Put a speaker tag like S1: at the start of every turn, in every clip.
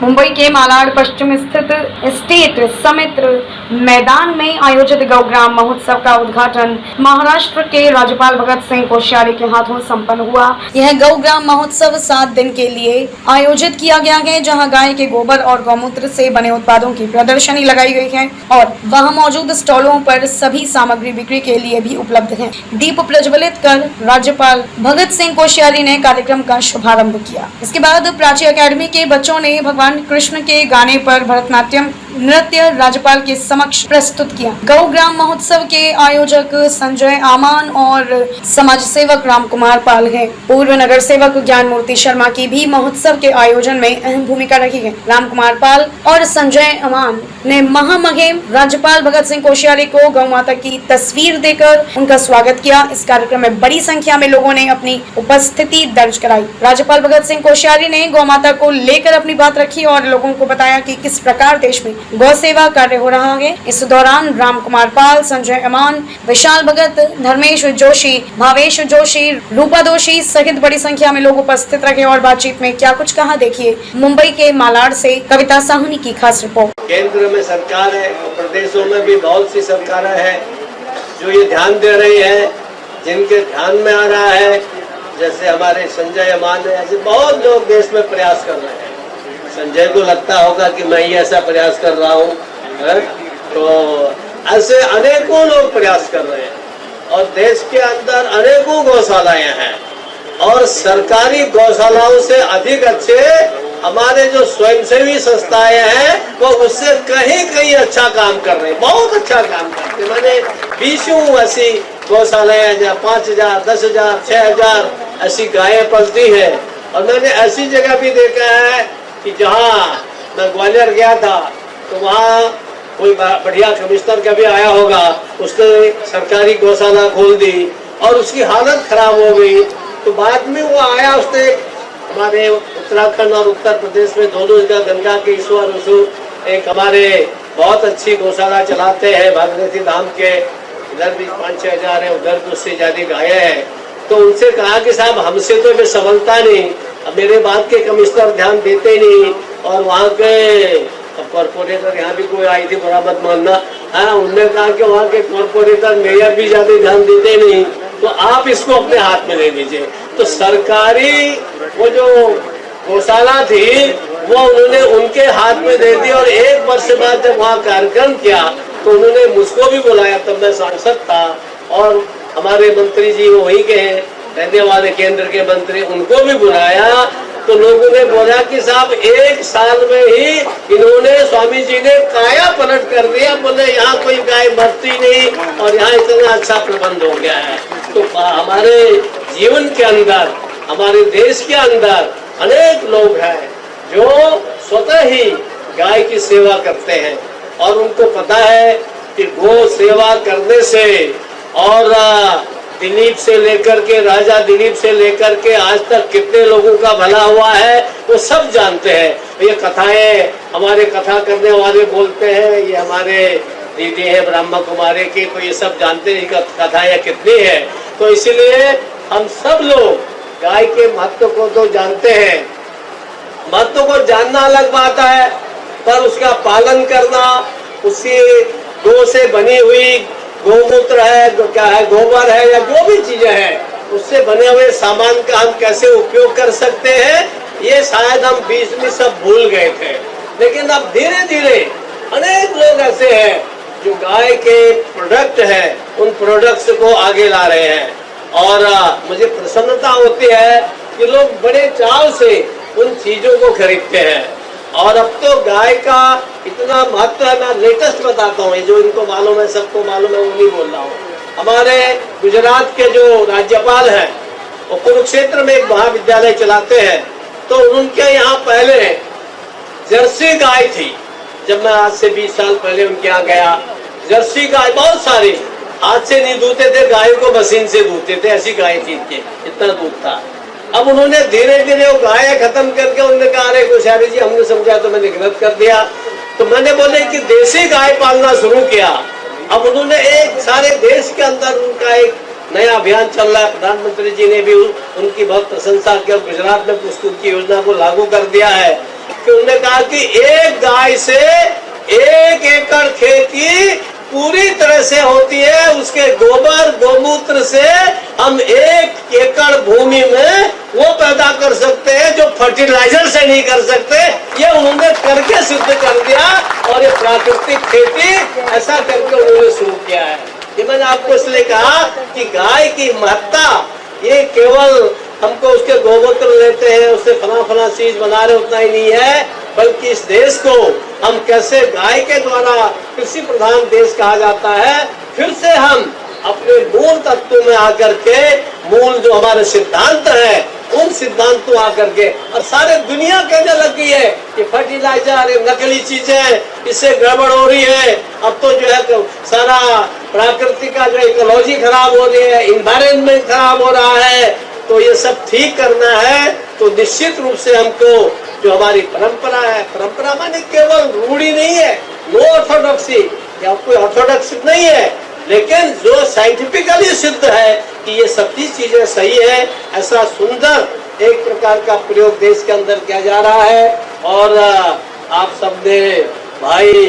S1: मुंबई के मालाड पश्चिम स्थित स्टेट समित्र मैदान में आयोजित गौग्राम महोत्सव का उद्घाटन महाराष्ट्र के राज्यपाल भगत सिंह कोश्यारी के हाथों संपन्न हुआ। यह गौग्राम महोत्सव 7 दिन के लिए आयोजित किया गया है, जहां गाय के गोबर और गौमूत्र से बने उत्पादों की प्रदर्शनी लगाई गई है और वहां मौजूद स्टॉलों पर सभी सामग्री बिक्री के लिए भी उपलब्ध है। दीप प्रज्वलित कर राज्यपाल भगत सिंह कोश्यारी ने कार्यक्रम का शुभारंभ किया। इसके बाद प्राची अकेडमी के बच्चों ने भगवान कृष्ण के गाने पर भरतनाट्यम नृत्य राज्यपाल के समक्ष प्रस्तुत किया। गौग्राम महोत्सव के आयोजक संजय आमान और समाज सेवक राम कुमार पाल है। पूर्व नगर सेवक ज्ञान मूर्ति शर्मा की भी महोत्सव के आयोजन में अहम भूमिका रही है। राम कुमार पाल और संजय आमान ने महामहिम राज्यपाल भगत सिंह कोश्यारी को गौ माता की तस्वीर देकर उनका स्वागत किया। इस कार्यक्रम में बड़ी संख्या में लोगों ने अपनी उपस्थिति दर्ज कराई। राज्यपाल भगत सिंह कोश्यारी ने गौ माता को लेकर अपनी बात रखी और लोगों को बताया कि किस प्रकार देश में गौ सेवा कार्य हो रहा है। इस दौरान राम कुमार पाल, संजय अमान, विशाल भगत, धर्मेश जोशी, भावेश जोशी, रूपा दोषी सहित बड़ी संख्या में लोग उपस्थित रहे और बातचीत में क्या कुछ कहा, देखिए मुंबई के मालाड से कविता साहनी की खास रिपोर्ट।
S2: केंद्र में सरकार है और प्रदेशों में भी बहुत सी सरकारें हैं जो ये ध्यान दे रही है, जिनके ध्यान में आ रहा है, जैसे हमारे संजय अमान है, ऐसे बहुत लोग देश में प्रयास कर रहे हैं। संजय को लगता होगा कि मैं ही ऐसा प्रयास कर रहा हूँ, तो ऐसे अनेकों लोग प्रयास कर रहे हैं और देश के अंदर अनेकों गौशालाएं हैं और सरकारी गौशालाओं से अधिक अच्छे हमारे जो स्वयंसेवी संस्थाएं हैं वो उससे कहीं अच्छा काम कर रहे हैं, बहुत अच्छा काम करते हैं। मैंने 20 ऐसी गौशालाएं जहाँ 5,000, 10,000, 6,000 ऐसी गायें पलती है और मैंने ऐसी जगह भी देखा है कि जहाँ मैं ग्वालियर गया था तो वहाँ कोई बढ़िया कमिश्नर कभी आया होगा, उसने सरकारी गौशाला खोल दी और उसकी हालत खराब हो गई। तो बाद में वो आया, उसने हमारे उत्तराखंड और उत्तर प्रदेश में दोनों जगह गंगा के ईश्वर एक हमारे बहुत अच्छी गौशाला चलाते हैं भागीरथी धाम के, इधर भी 5-6 हजार है, उधर भी उससे ज्यादा गायें हैं। तो उनसे कहा कि साहब हमसे तो मैं संभलता नहीं, अब मेरे बात के कमिश्नर ध्यान देते नहीं और वहाँ के कॉर्पोरेटर, यहाँ भी कोई आई थी, बुरा मत मानना, हाँ, उन्होंने कहा कि वहाँ के कॉर्पोरेटर मेयर भी ज्यादा ध्यान देते नहीं, तो आप इसको अपने हाथ में ले लीजिए। तो सरकारी वो जो गौशाला थी वो उन्होंने उनके हाथ में दे दी और 1 वर्ष बाद जब वहाँ कार्यक्रम किया तो उन्होंने मुझको भी बुलाया, तब मैं सांसद था और हमारे मंत्री जी वही के हैं, रहने वाले केंद्र के मंत्री, उनको भी बुलाया। तो लोगों ने बोला कि साहब 1 साल में ही इन्होंने, स्वामी जी ने काया पलट कर दिया, बोले यहाँ कोई गाय मरती नहीं और यहाँ इतना अच्छा प्रबंध हो गया है। तो हमारे जीवन के अंदर, हमारे देश के अंदर अनेक लोग हैं जो स्वतः ही गाय की सेवा करते हैं और उनको पता है कि गौ सेवा करने से, और दिलीप से लेकर के, राजा दिलीप से लेकर के आज तक कितने लोगों का भला हुआ है वो सब जानते हैं। ये कथाएं हमारे कथा करने वाले बोलते हैं, ये हमारे दीदी है ब्रह्मा कुमारी की, तो ये सब जानते हैं कथाएं कितनी है। तो इसलिए हम सब लोग गाय के महत्व को तो जानते हैं, महत्व को जानना अलग बात है, पर उसका पालन करना, उसकी गौ से बनी हुई गोमूत्र है, क्या है, गोबर है या जो भी चीजें हैं, उससे बने हुए सामान का हम कैसे उपयोग कर सकते हैं, ये शायद हम बीच में सब भूल गए थे। लेकिन अब धीरे धीरे अनेक लोग ऐसे हैं जो गाय के प्रोडक्ट हैं, उन प्रोडक्ट्स को आगे ला रहे हैं और मुझे प्रसन्नता होती है कि लोग बड़े चाव से उन चीजों को खरीदते हैं। और अब तो गाय का इतना महत्व है, मैं लेटेस्ट बताता हूँ, जो इनको मालूम है, सबको मालूम है, वो नहीं बोल रहा हूँ। हमारे गुजरात के जो राज्यपाल हैं वो कुरुक्षेत्र में एक महाविद्यालय चलाते हैं, तो उनके यहाँ पहले जर्सी गाय थी। जब मैं आज से 20 साल पहले उनके यहाँ गया, जर्सी गाय बहुत सारी, हाथ से नहीं दूते थे, गाय को मशीन से दूते थे, ऐसी गाय थी, इतना दूध था। अब उन्होंने धीरे धीरे वो गाय खत्म करके उन्होंने कहा, अरे कोश्यारी जी हमने समझा तो मैंने गलत कर दिया। तो मैंने बोले कि देसी गाय पालना शुरू किया। अब उन्होंने एक सारे देश के अंदर उनका एक नया अभियान चल रहा है, प्रधानमंत्री जी ने भी उनकी बहुत प्रशंसा की और गुजरात में पुष्कर की योजना को लागू कर दिया है। कि उन्होंने कहा कि एक गाय से 1 एकड़ खेती पूरी तरह से होती है, उसके गोबर गोमूत्र से हम 1 एकड़ भूमि में वो पैदा कर सकते हैं जो फर्टिलाइजर से नहीं कर सकते। ये उन्होंने करके सिद्ध कर दिया और ये प्राकृतिक खेती ऐसा करके उन्होंने शुरू किया है। ये मैंने आपको इसलिए कहा कि गाय की महत्ता ये केवल हमको उसके गोमूत्र लेते हैं, उससे फला चीज बना रहे उतना ही नहीं है, बल्कि इस देश को हम कैसे गाय के द्वारा कृषि प्रधान देश कहा जाता है, फिर से हम अपने मूल तत्वों में आकर के मूल जो हमारे सिद्धांत है उन सिद्धांतों आकर के, और सारे दुनिया कहने लगी है कि फर्टिलाइजर नकली चीजें इससे गड़बड़ हो रही है, अब तो जो है सारा प्राकृतिक का जो इकोलॉजी खराब हो रही है, इन्वायरमेंट खराब हो रहा है, तो ये सब ठीक करना है तो निश्चित रूप से हमको जो हमारी परंपरा है, परंपरा माने केवल रूढ़ी नहीं है, नो ऑर्थोडॉक्सी या कोई ऑर्थोडॉक्स नहीं है, लेकिन जो साइंटिफिकली सिद्ध है कि ये सब चीजें सही है, ऐसा सुंदर एक प्रकार का प्रयोग देश के अंदर किया जा रहा है। और आप सबने भाई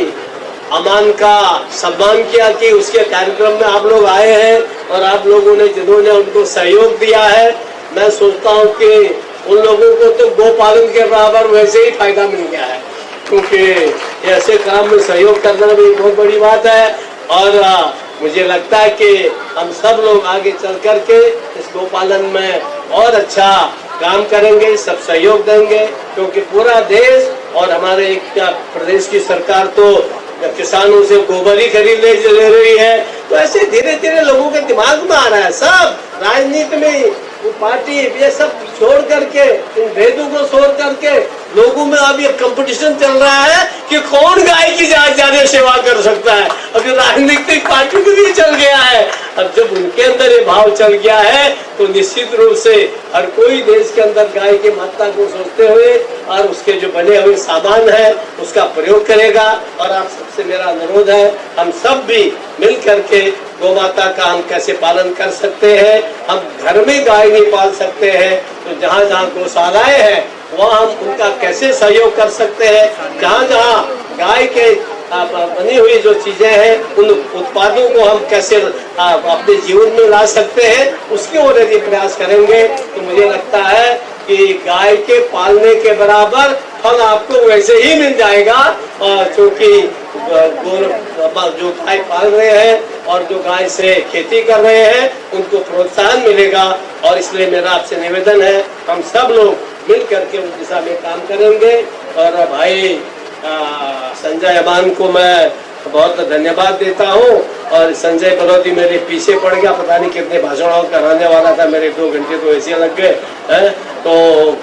S2: अमान का सम्मान किया कि उसके कार्यक्रम में आप लोग आए हैं और आप लोगों ने जिन्होंने उनको सहयोग दिया है, मैं सोचता हूँ कि उन लोगों को तो गोपालन के बराबर वैसे ही फायदा मिल गया है, क्योंकि ऐसे काम में सहयोग करना भी बहुत बड़ी बात है। और मुझे लगता है कि हम सब लोग आगे चल करके इस गोपालन में और अच्छा काम करेंगे, सब सहयोग देंगे, क्योंकि पूरा देश और हमारे एक प्रदेश की सरकार तो किसानों से गोबर ही खरीद ले रही है। तो ऐसे धीरे धीरे लोगों के दिमाग में आ रहा है, सब राजनीति में वो पार्टी ये सब छोड़ करके, इन भेदों को छोड़ करके लोगों में अब ये कंपटीशन चल रहा है कि कौन गाय की ज्यादा सेवा कर सकता है। अब ये राजनीतिक पार्टी में भी चल गया है। अब जब उनके अंदर ये भाव चल गया है तो निश्चित रूप से हर कोई देश के अंदर गाय की महत्ता को सोचते हुए और उसके जो बने हुए सामान है उसका प्रयोग करेगा। और आप सबसे मेरा अनुरोध है, हम सब भी मिल करके गौ माता का हम कैसे पालन कर सकते हैं। हम घर में गाय नहीं पाल सकते हैं तो जहाँ जहाँ गौशालाएं हैं वहाँ हम उनका कैसे सहयोग कर सकते हैं। जहाँ जहाँ गाय के बनी हुई जो चीजें हैं उन उत्पादों को हम कैसे अपने जीवन में ला सकते हैं, उसके ओर यदि प्रयास करेंगे तो मुझे लगता है कि गाय के पालने के बराबर फल आपको वैसे ही मिल जाएगा। क्योंकि जो गाय पाल रहे हैं और जो गाय से खेती कर रहे हैं उनको प्रोत्साहन मिलेगा। और इसलिए मेरा आपसे निवेदन है, हम सब लोग मिल करके उस दिशा में काम करेंगे। और भाई संजय अमान को मैं बहुत धन्यवाद देता हूँ। और संजय बलौती मेरे पीछे पड़ गया, पता नहीं कितने भाषण कराने वाला था, मेरे 2 घंटे तो ऐसे लग गए हैं। तो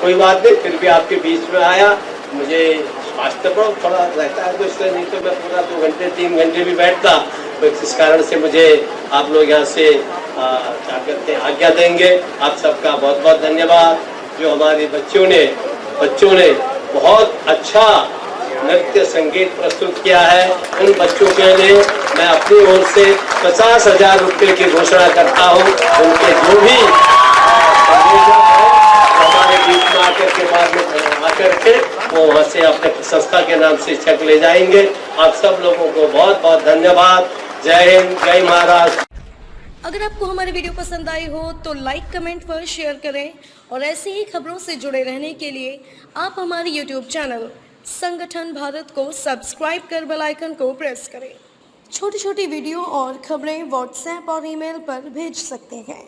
S2: कोई बात नहीं, फिर भी आपके बीच में आया। मुझे स्वास्थ्य पर थोड़ा रहता है तो इसलिए, नहीं तो मैं पूरा 2 घंटे 3 घंटे भी बैठता। तो इस कारण से मुझे आप लोग यहाँ से क्या कहते हैं आज्ञा देंगे। आप सबका बहुत बहुत धन्यवाद। जो हमारे बच्चों ने बहुत अच्छा नृत्य संगीत प्रस्तुत किया है, उन बच्चों के लिए मैं अपनी ओर से 50,000 रुपये की घोषणा करता हूँ। उनके जो भी हमारे बीच में आकर के बाद में आकर के वो वहाँ से अपने संस्था के नाम से चेक ले जाएंगे। आप सब लोगों को बहुत बहुत धन्यवाद। जय हिंद, जय महाराष्ट्र।
S1: अगर आपको हमारी वीडियो पसंद आई हो तो लाइक कमेंट पर शेयर करें और ऐसी ही खबरों से जुड़े रहने के लिए आप हमारे YouTube चैनल संगठन भारत को सब्सक्राइब कर बेल आइकन को प्रेस करें। छोटी छोटी वीडियो और खबरें व्हाट्सएप और ईमेल पर भेज सकते हैं।